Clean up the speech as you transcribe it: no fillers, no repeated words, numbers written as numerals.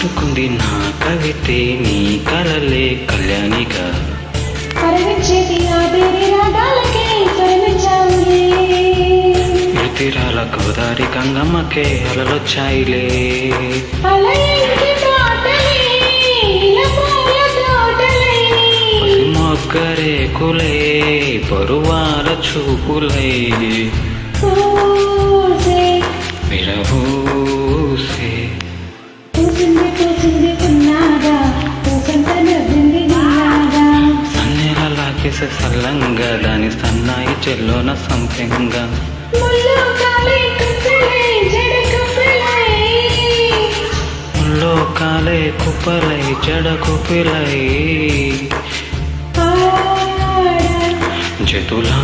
చుట్టుకుంది నా కవితే నీ కలలే కళ్యాణిగా మృతిరాల గోదారి గంగమ్మకే అలలొచ్చాయిలే మొగ్గరే కులే పరువాల చూపులై విరబూసే సన్నెలలాగేసే సల్లంగా దాని సన్నాయి చెల్లోన సంపెంగా ముల్లో కాలే కుప్పలై జడ కుపిలై జతులా